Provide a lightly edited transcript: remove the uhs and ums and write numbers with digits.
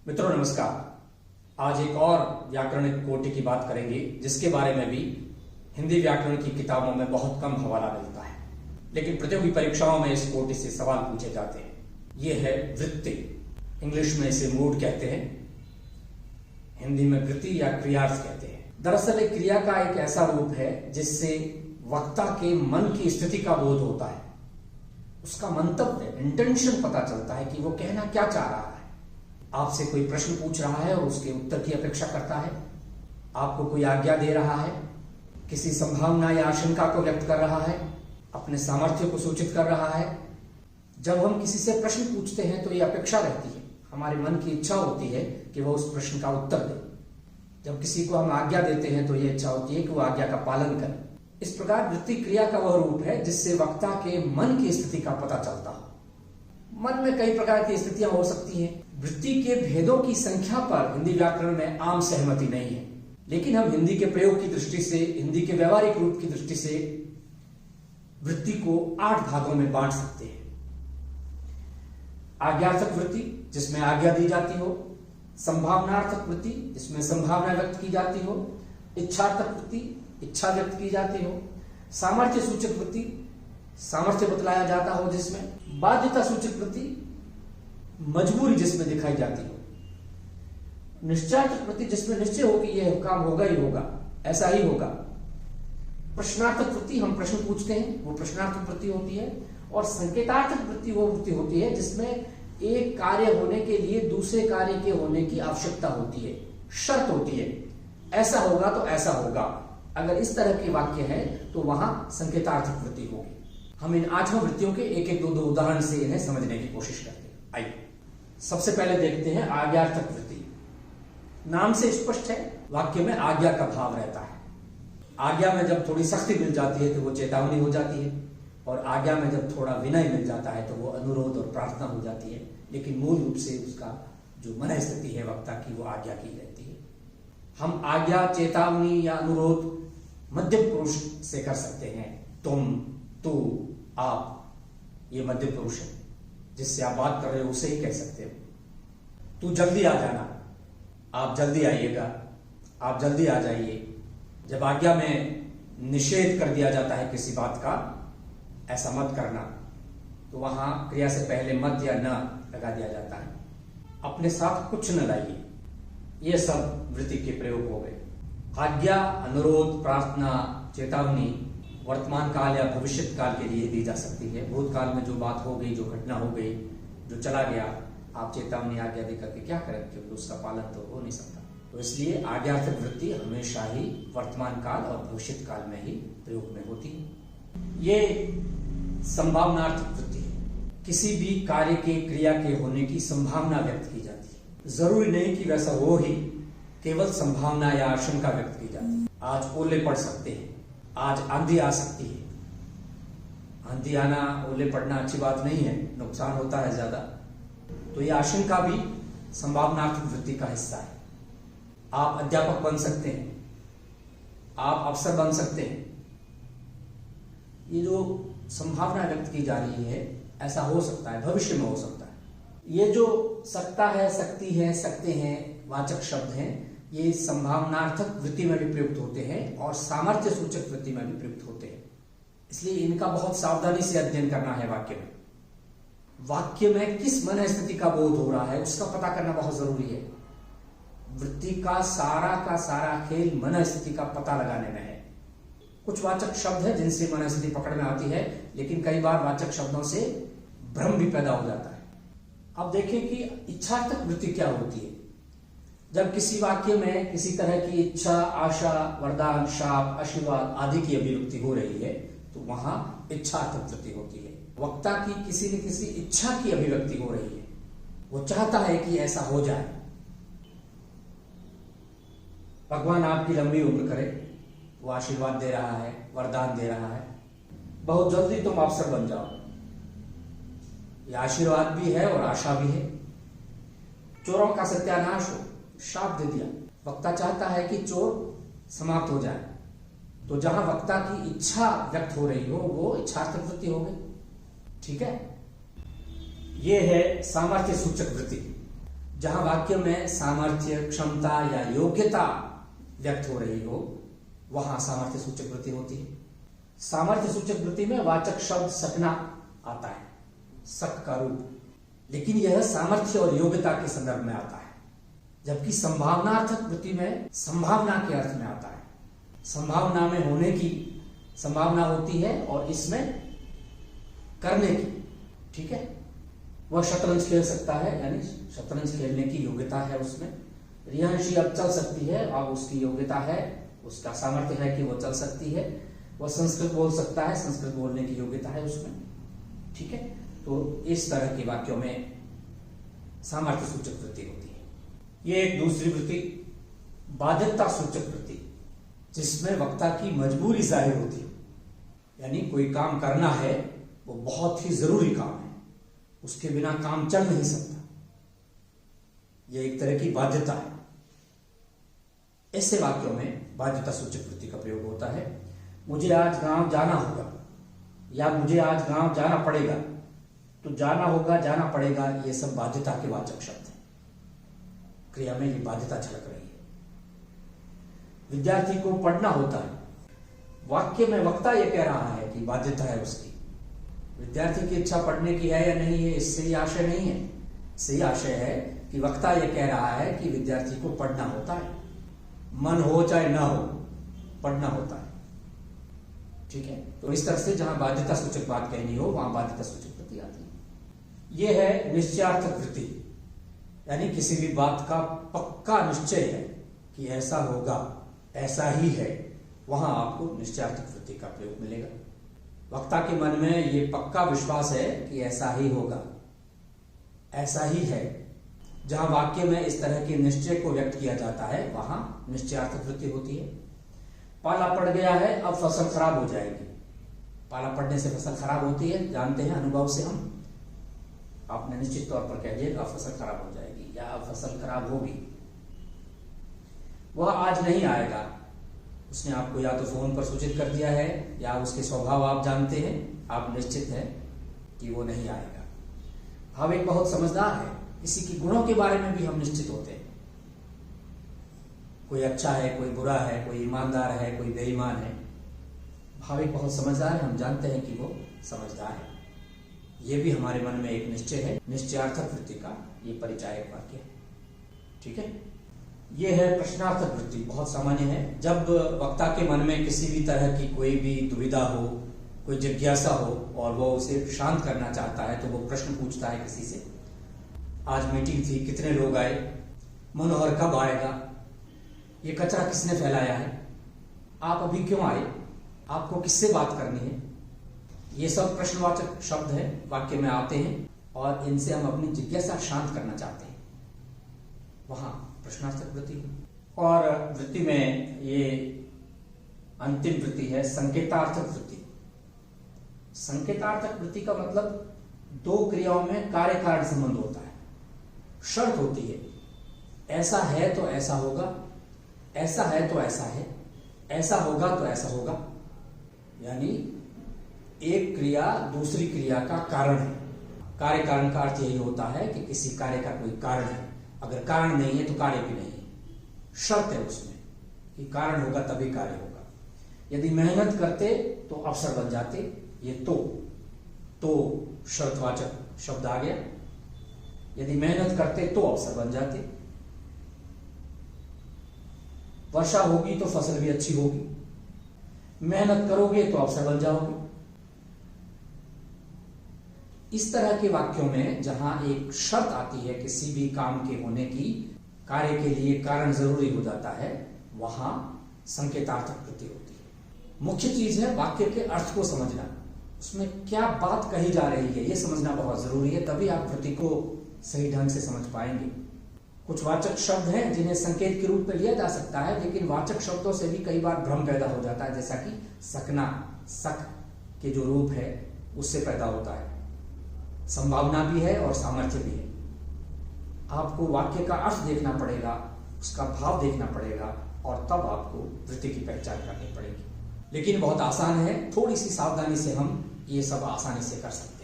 मित्रों नमस्कार। आज एक और व्याकरणिक कोटि की बात करेंगे जिसके बारे में भी हिंदी व्याकरण की किताबों में बहुत कम हवाला मिलता है, लेकिन प्रतियोगी परीक्षाओं में इस कोटि से सवाल पूछे जाते हैं। ये है वृत्ति। इंग्लिश में इसे मूड कहते हैं, हिंदी में वृत्ति या क्रियार्थ कहते हैं। दरअसल एक क्रिया का एक ऐसा रूप है जिससे वक्ता के मन की स्थिति का बोध होता है, उसका मंतव्य इंटेंशन पता चलता है कि वो कहना क्या चाह रहा है। आपसे कोई प्रश्न पूछ रहा है और उसके उत्तर की अपेक्षा करता है, आपको कोई आज्ञा दे रहा है, किसी संभावना या आशंका को व्यक्त कर रहा है, अपने सामर्थ्य को सूचित कर रहा है। जब हम किसी से प्रश्न पूछते हैं तो ये अपेक्षा रहती है, हमारे मन की इच्छा होती है कि वह उस प्रश्न का उत्तर दे। जब किसी को हम आज्ञा देते हैं तो ये इच्छा होती है कि वो आज्ञा का पालन करे। इस प्रकार वृत्ति क्रिया का वह रूप है जिससे वक्ता के मन की स्थिति का पता चलता हो। मन में कई प्रकार की स्थितियां हो सकती हैं। वृत्ति के भेदों की संख्या पर हिंदी व्याकरण में आम सहमति नहीं है, लेकिन हम हिंदी के प्रयोग की दृष्टि से, हिंदी के व्यवहारिक रूप की दृष्टि से वृत्ति को 8 भागों में बांट सकते हैं। आज्ञार्थक वृत्ति जिसमें आज्ञा दी जाती हो, संभावनार्थक वृत्ति जिसमें संभावना व्यक्त की जाती हो, इच्छार्थक वृत्ति इच्छा व्यक्त की जाती हो, सामर्थ्य सूचक वृत्ति सामर्थ्य बतलाया जाता हो, जिसमें बाध्यता सूचक वृत्ति मजबूरी जिसमें दिखाई जाती हो, निश्चयार्थक वृत्ति जिसमें निश्चय हो कि यह काम होगा ही होगा, ऐसा ही होगा। प्रश्नार्थक वृत्ति हम प्रश्न पूछते हैं, वो प्रश्नार्थक वृत्ति होती है। और संकेतार्थक वृत्ति वो वृत्ति होती है जिसमें एक कार्य होने के लिए दूसरे कार्य के होने की आवश्यकता होती है, शर्त होती है, ऐसा होगा तो ऐसा होगा। अगर इस तरह के वाक्य है तो वहां संकेतार्थक वृत्ति होगी। हम इन 8 वृत्तियों के एक एक दो उदाहरण से इन्हें समझने की कोशिश करते हैं। आइए सबसे पहले देखते हैं आज्ञार्थक वृत्ति। नाम से स्पष्ट है, वाक्य में आज्ञा का भाव रहता है। आज्ञा में जब थोड़ी सख्ती मिल जाती है तो वो चेतावनी हो जाती है, और आज्ञा में जब थोड़ा विनय मिल जाता है तो वो अनुरोध और प्रार्थना हो जाती है। लेकिन मूल रूप से उसका जो मन स्थिति है वक्ता की, वो आज्ञा की रहती है। हम आज्ञा, चेतावनी या अनुरोध मध्यम पुरुष से कर सकते हैं। तुम, तू, आप, ये मध्यम पुरुष है। जिससे आप बात कर रहे हो उसे ही कह सकते हो। तू जल्दी आ जाना, आप जल्दी आइएगा, आप जल्दी आ जाइए। जब आज्ञा में निषेध कर दिया जाता है किसी बात का, ऐसा मत करना, तो वहां क्रिया से पहले मत या न लगा दिया जाता है। अपने साथ कुछ न लाइए। ये सब वृत्ति के प्रयोग हो गए। आज्ञा, अनुरोध, प्रार्थना, चेतावनी वर्तमान काल या भविष्य काल के लिए दी जा सकती है। भूतकाल में जो बात हो गई, जो घटना हो गई, जो चला गया, आप चेतावनी, आज्ञा देकर के क्या करें, क्योंकि उसका पालन तो हो नहीं सकता। तो इसलिए आज्ञार्थक वृत्ति हमेशा ही वर्तमान काल और भविष्य काल में ही प्रयोग में होती है। ये संभावनार्थक वृत्ति है। किसी भी कार्य के, क्रिया के होने की संभावना व्यक्त की जाती है। जरूरी नहीं कि वैसा हो ही, केवल संभावना या आशंका व्यक्त की जाती है। आज ओले पड़ सकते हैं, आज आंधी आ सकती है। आंधी आना, ओले पड़ना अच्छी बात नहीं है, नुकसान होता है ज्यादा। तो यह आशंका भी संभावनार्थक वृत्ति का हिस्सा है। आप अध्यापक बन सकते हैं, आप अफसर बन सकते हैं। ये जो संभावना व्यक्त की जा रही है, ऐसा हो सकता है, भविष्य में हो सकता है। ये जो सकता है, सकती है, सकते हैं वाचक शब्द हैं, ये संभावनार्थक वृत्ति में भी प्रयुक्त होते हैं और सामर्थ्य सूचक वृत्ति में भी प्रयुक्त होते हैं। इसलिए इनका बहुत सावधानी से अध्ययन करना है। वाक्य में किस मन स्थिति का बोध हो रहा है उसका पता करना बहुत जरूरी है। वृत्ति का सारा खेल मन स्थिति का पता लगाने में है। कुछ वाचक शब्द है जिनसे मन स्थिति पकड़ में आती है, लेकिन कई बार वाचक शब्दों से भ्रम भी पैदा हो जाता है। अब देखें कि इच्छार्थक वृत्ति क्या होती है। जब किसी वाक्य में किसी तरह की इच्छा, आशा, वरदान, शाप, आशीर्वाद आदि की अभिव्यक्ति हो रही है तो वहां इच्छार्थक वृत्ति होती है। वक्ता की किसी न किसी इच्छा की अभिव्यक्ति हो रही है, वो चाहता है कि ऐसा हो जाए। भगवान आपकी लंबी उम्र करे, वो आशीर्वाद दे रहा है, वरदान दे रहा है, बहुत जल्दी तुम अफसर बन जाओ। यह आशीर्वाद भी है और आशा भी है। चोरों का सत्यानाश हो, शाप दे दिया। वक्ता चाहता है कि चोर समाप्त हो जाए, तो जहां वक्ता की इच्छा व्यक्त हो रही हो वो इच्छार्थक वृत्ति हो गई। ठीक है। यह है सामर्थ्य सूचक वृत्ति। जहां वाक्य में सामर्थ्य, क्षमता या योग्यता व्यक्त हो रही हो, वहां सामर्थ्य सूचक वृत्ति होती है। सामर्थ्य सूचक वृत्ति में वाचक शब्द सकना आता है, सक का रूप, लेकिन यह सामर्थ्य और योग्यता के संदर्भ में आता है। जबकि संभावनार्थक वृत्ति में संभावना के अर्थ में आता है। संभावना में होने की संभावना होती है और इसमें करने की, ठीक है। वह शतरंज खेल सकता है, यानी शतरंज खेलने की योग्यता है उसमें। रियांशी अब चल सकती है, अब उसकी योग्यता है, उसका सामर्थ्य है कि वो चल सकती है। वह संस्कृत बोल सकता है, संस्कृत बोलने की योग्यता है उसमें, ठीक है। तो इस तरह के वाक्यों में सामर्थ्य सूचक वृत्ति होती है। ये एक दूसरी वृत्ति बाध्यता सूचक वृत्ति, जिसमें वक्ता की मजबूरी जाहिर होती है, यानी कोई काम करना है, वो बहुत ही जरूरी काम है, उसके बिना काम चल नहीं सकता, यह एक तरह की बाध्यता है। ऐसे वाक्यों में बाध्यता सूचक वृत्ति का प्रयोग होता है। मुझे आज गांव जाना होगा, या मुझे आज गांव जाना पड़ेगा। तो जाना होगा, जाना पड़ेगा, ये सब बाध्यता के वाचक शब्द हैं। क्रिया में ये बाध्यता झलक रही है। विद्यार्थी को पढ़ना होता है, वाक्य में वक्ता ये कह रहा है कि बाध्यता है उसकी। विद्यार्थी की इच्छा पढ़ने की है या नहीं है, इससे ये आशय नहीं है। सही आशय है कि वक्ता ये कह रहा है कि विद्यार्थी को पढ़ना होता है, मन हो चाहे ना हो, पढ़ना होता है, ठीक है। तो इस तरह से जहां बाध्यता सूचक बात कहनी हो, वहां बाध्यता सूचक वृत्ति आती है। यह है निश्चयार्थक वृत्ति, यानी किसी भी बात का पक्का निश्चय है कि ऐसा होगा, ऐसा ही है, वहां आपको निश्चयार्थक वृत्ति का प्रयोग मिलेगा। वक्ता के मन में ये पक्का विश्वास है कि ऐसा ही होगा, ऐसा ही है। जहां वाक्य में इस तरह के निश्चय को व्यक्त किया जाता है, वहां निश्चयार्थक वृत्ति होती है। पाला पड़ गया है, अब फसल खराब हो जाएगी। पाला पड़ने से फसल खराब होती है, जानते हैं अनुभव से हम। आपने निश्चित तौर पर कह दिया अब फसल खराब हो जाएगी या अब फसल खराब होगी। वह आज नहीं आएगा, उसने आपको या तो फोन पर सूचित कर दिया है या उसके स्वभाव आप जानते हैं, आप निश्चित हैं कि वो नहीं आएगा। भाविक बहुत समझदार है, किसी के गुणों के बारे में भी हम निश्चित होते हैं। कोई अच्छा है, कोई बुरा है, कोई ईमानदार है, कोई बेईमान है। भाविक बहुत समझदार है, हम जानते हैं कि वो समझदार है। ये भी हमारे मन में एक निश्चय है, निश्चयार्थक वृत्ति का ये परिचायक वाक्य है, ठीक है। ये है प्रश्नार्थक वृत्ति, बहुत सामान्य है। जब वक्ता के मन में किसी भी तरह की कोई भी दुविधा हो, कोई जिज्ञासा हो और वो उसे शांत करना चाहता है, तो वो प्रश्न पूछता है किसी से। आज मीटिंग थी, कितने लोग आए, मनोहर कब आएगा, ये कचरा किसने फैलाया है, आप अभी क्यों आए, आपको किससे बात करनी है। ये सब प्रश्नवाचक शब्द है, वाक्य में आते हैं और इनसे हम अपनी जिज्ञासा शांत करना चाहते हैं, वहां प्रश्नार्थक वृत्ति। और वृत्ति में ये अंतिम वृत्ति है संकेतार्थक वृत्ति। संकेतार्थक वृत्ति का मतलब दो क्रियाओं में कार्य कारण संबंध होता है, शर्त होती है, ऐसा है तो ऐसा होगा, ऐसा है तो ऐसा है, ऐसा होगा तो ऐसा होगा। यानी एक क्रिया दूसरी क्रिया का कारण है। कार्य कारण का अर्थ यही होता है कि किसी कार्य का कोई कारण है, अगर कारण नहीं है तो कार्य भी नहीं है। शर्त है उसमें कि कारण होगा तभी कार्य होगा। यदि मेहनत करते तो अवसर बन जाते, ये तो शर्तवाचक शब्द आ गया। यदि मेहनत करते तो अवसर बन जाते। वर्षा होगी तो फसल भी अच्छी होगी, मेहनत करोगे तो अवसर बन जाओगे। इस तरह के वाक्यों में जहां एक शर्त आती है किसी भी काम के होने की, कार्य के लिए कारण जरूरी हो जाता है, वहां संकेतार्थक वृत्ति होती है। मुख्य चीज है वाक्य के अर्थ को समझना, उसमें क्या बात कही जा रही है ये समझना बहुत जरूरी है, तभी आप वृत्ति को सही ढंग से समझ पाएंगे। कुछ वाचक शब्द हैं जिन्हें संकेत के रूप में लिया जा सकता है, लेकिन वाचक शब्दों से भी कई बार भ्रम पैदा हो जाता है, जैसा कि सकना, सक के जो रूप है उससे पैदा होता है। संभावना भी है और सामर्थ्य भी है। आपको वाक्य का अर्थ देखना पड़ेगा, उसका भाव देखना पड़ेगा और तब आपको वृत्ति की पहचान करनी पड़ेगी। लेकिन बहुत आसान है, थोड़ी सी सावधानी से हम ये सब आसानी से कर सकते हैं।